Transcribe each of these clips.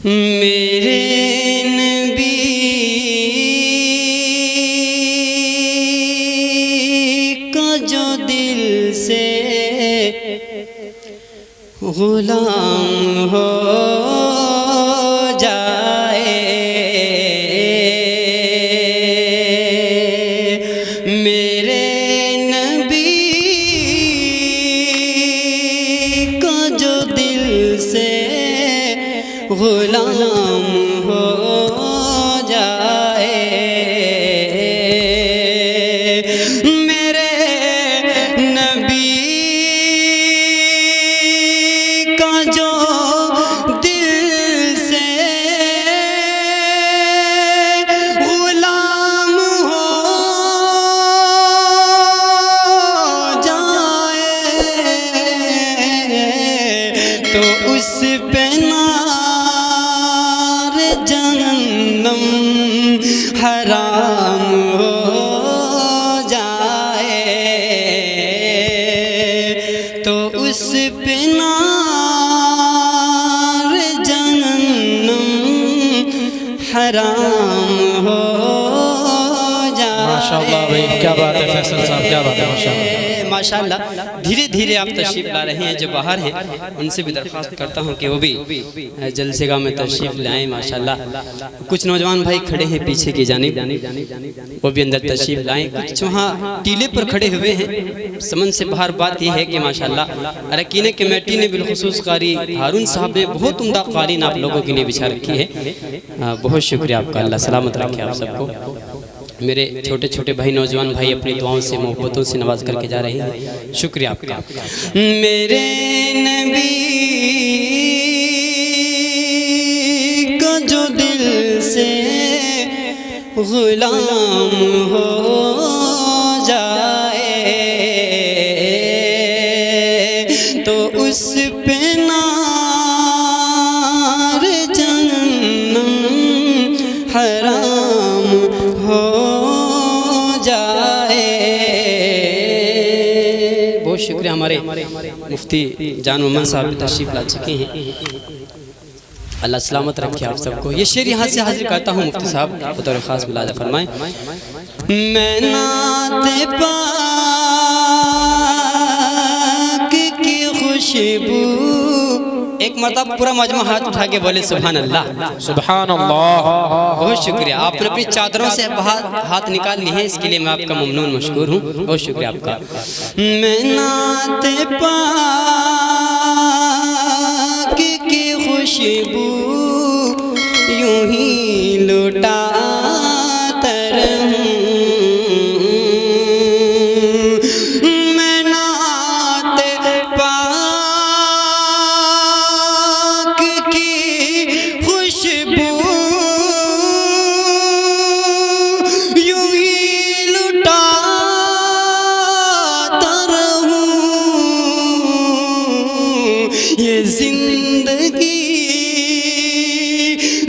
میرے نبی کا جو دل سے غلام ہو جائے، میرے نبی کا جو دل سے غلام ہو جائے، میرے نبی کا جو دل سے غلام ہو جائے تو اس پہ جہنم حرام ہو جائے، تو اس پہ نار جہنم حرام ہو جائے۔ ماشاءاللہ بھائی، کیا بات ہے فیصل صاحب، کیا بات ہے ماشاءاللہ۔ دھیرے دھیرے آپ تشریف لا رہے ہیں، جو باہر ہیں ان سے بھی درخواست کرتا ہوں کہ وہ بھی جلسے گاہ میں تشریف لائیں۔ ماشاءاللہ کچھ نوجوان بھائی کھڑے ہیں پیچھے کی جانب، وہ بھی اندر تشریف لائیں۔ کچھ وہاں ٹیلے پر کھڑے ہوئے ہیں۔ سمن سے باہر بات یہ ہے کہ ماشاءاللہ اراکین کمیٹی نے بالخصوص قاری ہارون صاحب نے بہت عمدہ قالین آپ لوگوں کے لیے بچھا رکھی ہے۔ بہت شکریہ آپ کا، اللہ سلامت رکھے آپ سب کو۔ میرے چھوٹے چھوٹے بھائی، نوجوان بھائی اپنی دعاؤں سے محبتوں سے نواز کر کے جا رہے ہیں، شکریہ آپ کا۔ میرے نبی کا جو دل سے غلام ہو جائے تو اس پہ نار جہنم حرام ہو جائے۔ بہت شکریہ، ہمارے مفتی جان محمد صاحب تشریف لا چکے ہیں، اللہ سلامت رکھے آپ سب کو۔ یہ شعر یہاں سے حاضر کرتا ہوں، مفتی صاحب بطور خاص ملاحظہ فرمائیں۔ میں نعت پاک کی خوشبو، ایک مرتبہ پورا مجمع ہاتھ اٹھا کے بولے سبحان اللہ، سبحان اللہ۔ بہت شکریہ۔ آپ نے اپنی چادروں سے ہاتھ نکال لی ہیں، اس کے لیے میں آپ کا ممنون مشکور ہوں، بہت شکریہ آپ کا۔ میں نعت پاک کی خوشبو یوں ہی لٹاتا رہوں، میں نعت پاک کی خوشبو یوں ہی لٹاتا رہوں، یہ زندگی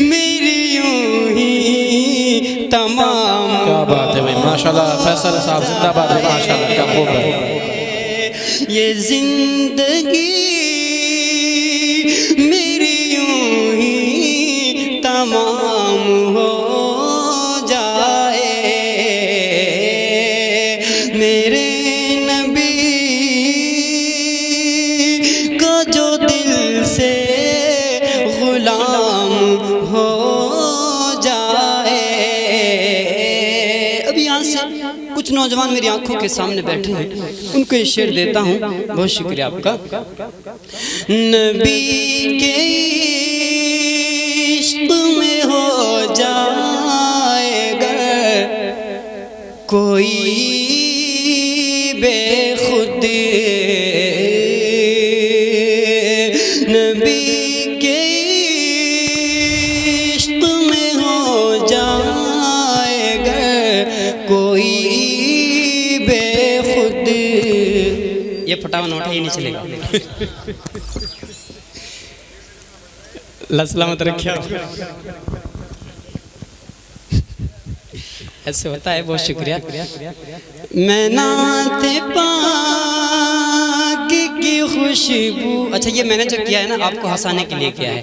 میری یوں ہی تمام۔ کیا بات ہے بھائی، ماشاءاللہ فیصل صاحب زندہ باد ہے، ماشاءاللہ کیا خوب ہے۔ یہ زندگی میری یوں ہی تمام ہو جائے، میرے نبی کا جو دل سے غلام ہو جائے۔ اب یہاں سے کچھ نوجوان میری آنکھوں کے سامنے بیٹھے ہیں، ان کو یہ شعر دیتا ہوں، بہت شکریہ آپ کا۔ نبی کے عشق میں ہو جائے گا کوئی بے خود، نبی کے عشق میں ہو جائے گا کوئی بے خود، یہ پھٹاوا نوٹ ہی نہیں چلے گا۔ اللہ سلامت رکھے۔ ایسے ہوتا ہے، بہت شکریہ۔ میں نعت پاک کی خوشبو، اچھا یہ میں نے جو کیا ہے نا آپ کو ہنسانے کے لیے کیا ہے،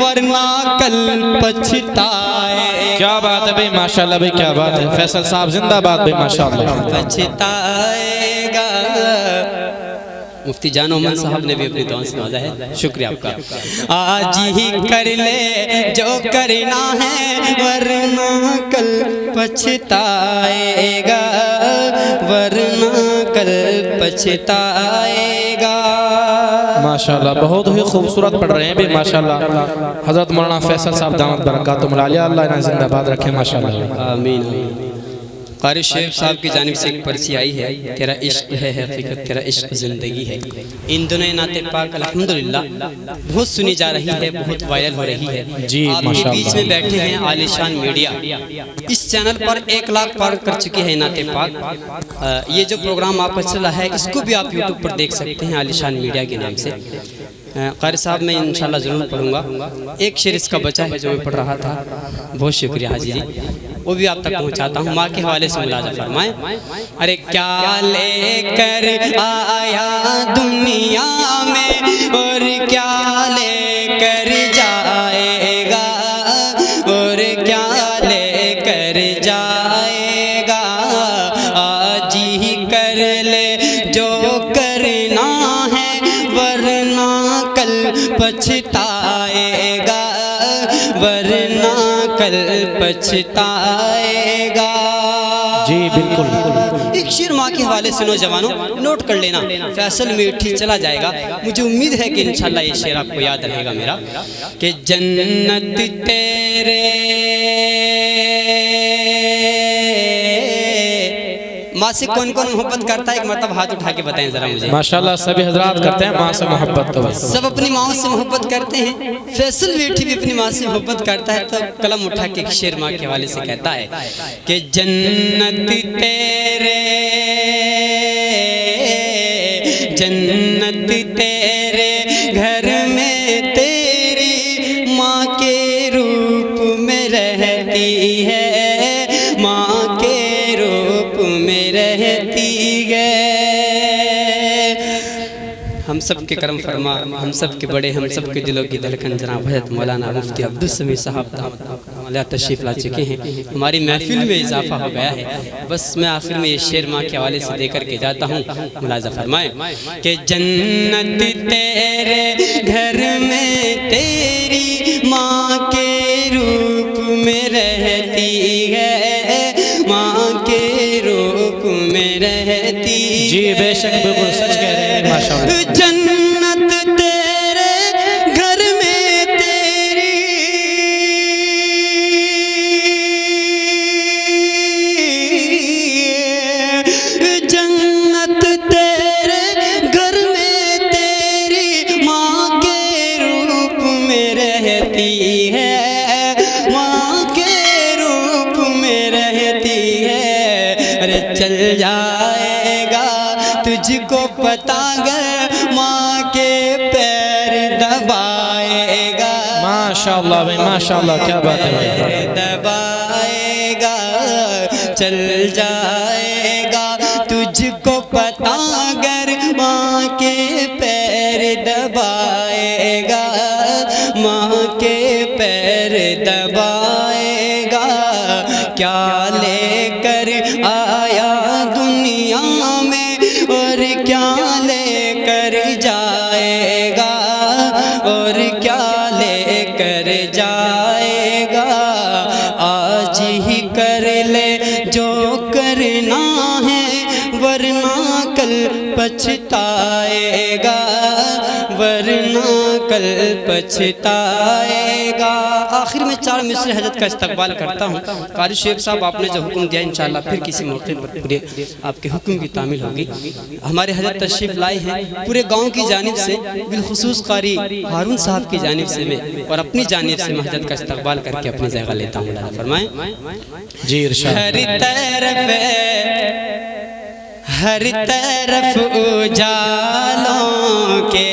ورنہ کل پچھتائے. کیا بات ہے بھائی ماشاءاللہ بھائی کیا بات ہے. فیصل صاحب زندہ باد بھائی ماشاءاللہ. پچھتائے گا. مفتی جان عمان صاحب نے بھی اپنی دعاؤں سے نوازا ہے. شکریہ آپ کا. آج ہی کر لے جو کرنا ہے ورنہ کل پچھتائے گا. ورنہ کل پچھتائے گا. ماشاءاللہ بہت ہی خوبصورت پڑھ رہے ہیں بھی ماشاءاللہ. حضرت مولانا فیصل صاحب دامت برکاتہم العالیہ اللہ انہیں زندہ باد رکھے ماشاءاللہ. آمین. قاری شیخ صاحب کی جانب سے ایک پرچی آئی ہے, تیرا عشق ہے حقیقت, تیرا عشق زندگی ہے. ان دنوں نعت پاک الحمدللہ بہت سنی جا رہی ہے, بہت وائرل ہو رہی ہے. جی آپ کے بیچ میں بیٹھے ہیں عالی شان میڈیا. اس چینل پر 1 لاکھ پار کر چکے ہیں نعت پاک. یہ جو پروگرام آپ کا چل رہا ہے اس کو بھی آپ یوٹیوب پر دیکھ سکتے ہیں عالی شان میڈیا کے نام سے. قاری صاحب میں انشاءاللہ ضرور پڑھوں گا. ایک شعر اس کا بچہ ہے جو میں پڑھ رہا تھا. بہت شکریہ حاجی جی, وہ بھی آپ تک پہنچاتا ہوں. ماں کے حوالے سے ملاحظہ فرمائیں. ارے کیا لے کر آیا دنیا میں اور کیا لے کر جائے گا, اور کیا لے کر جائے گا. آج ہی کر لے جو کرنا ہے ورنہ کل پچھتائے گا. ورنہ کل پچھتائے گا. جی بالکل. ایک شعر ماں کے حوالے سے نوجوانوں نوٹ کر لینا, فیصل میٹھی چلا جائے گا. مجھے امید ہے کہ انشاءاللہ یہ شعر آپ کو یاد رہے گا میرا, کہ جنت تیرے ماں سے کون کون محبت کرتا ہے, ایک مرتبہ ہاتھ اٹھا کے بتائیں ذرا مجھے. ماشاءاللہ سبھی حضرات کرتے ہیں ماں سے محبت. تو سب اپنی ماں سے محبت کرتے ہیں. فیصل میٹھی بھی اپنی ماں سے محبت کرتا ہے. تو قلم اٹھا کے ایک شعر ماں کے حوالے سے کہتا ہے کہ جنت تیرے, جنت تیرے گھر میں تیری ماں کے روپ میں رہتی ہے. ماں کے روپ میں رہتی ہے. ہم سب کے کرم فرما, ہم سب کے بڑے, ہم سب کے دلوں کی دھڑکن جناب حضرت مولانا مفتی عبدالسمیع صاحب تشریف لا چکے ہیں. ہماری محفل میں اضافہ ہو گیا ہے. بس میں آخر میں یہ شعر ماں کے حوالے سے دے کر کے جاتا ہوں. ملاحظہ فرمائیں کہ جنت تیرے گھر میں تیری ماں کے روپ میں رہتی ہے. ماں کے روپ میں رہتی. جی بے شک بالکل سچ کہہ رہے ہیں ماشاءاللہ. جنت تیرے گھر میں تیری, جنت تیرے گھر میں تیری ماں کے روپ میں رہتی ہے. ماں کے روپ میں رہتی ہے. ارے چل جائے گا تجھ کو پتا گر ماں کے پیر دبائے گا. ماشاءاللہ بھائی ماشاءاللہ کیا بات ہے بھائی. دبائے گا, چل جائے گا تجھ کو پتا گر ماں کے پیر دبائے گا. ماں کے پیر دبائے گا. کیا لے کر آیا دنیا میں اور کیا لے کر جائے گا, اور کیا لے کر جائے گا. آج ہی کر لے جو کرنا ہے ورنہ کل پچھتائے گا. ورنہ کل پچھتائے گا. آخر میں 4 مصرے حضرت کا استقبال کرتا ہوں. قاری شیخ صاحب آپ نے جو حکم دیا انشاءاللہ پھر کسی موقع پر پورے آپ کے حکم کی تعمیل ہوگی. ہمارے حضرت تشریف لائے ہیں پورے گاؤں کی جانب سے, بالخصوص قاری ہارون صاحب کی جانب سے میں اور اپنی جانب سے میں حضرت کا استقبال کر کے اپنی جگہ لیتا ہوں. اللہ فرمائیں. جی ارشاد. ہر طرف اجالوں کے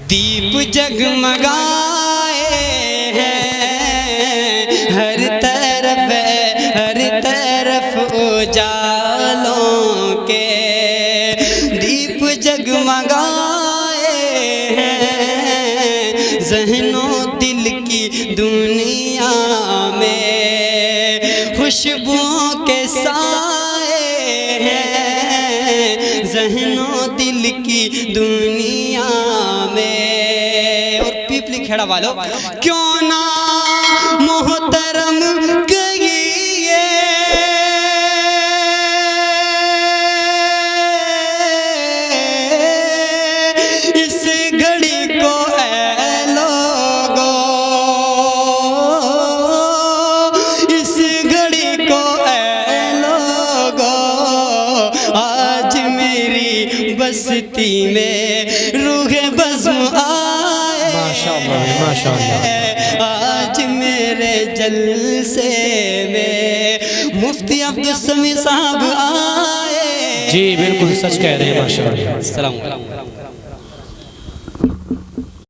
دیپ جگمگائے ہیں. ہر طرف اجالوں کے دیپ جگمگائے ذہن و دل کی دنیا میں خوشبوؤں کے سائے ہیں ذہن و دل کی دنیا میں۔ اور پیپلی کھیڑا والو کیوں نہ محترم کہیے اس گھڑی کو اے لوگو، اس گھڑی کو اے لوگو، آج میری بستی میں روح بزم آئے، ماشاءاللہ آج میرے جلسے میں مفتی عبدالسمیع صاحب آئے۔ جی بالکل سچ کہہ رہے ہیں ماشاءاللہ۔ السلام علیکم۔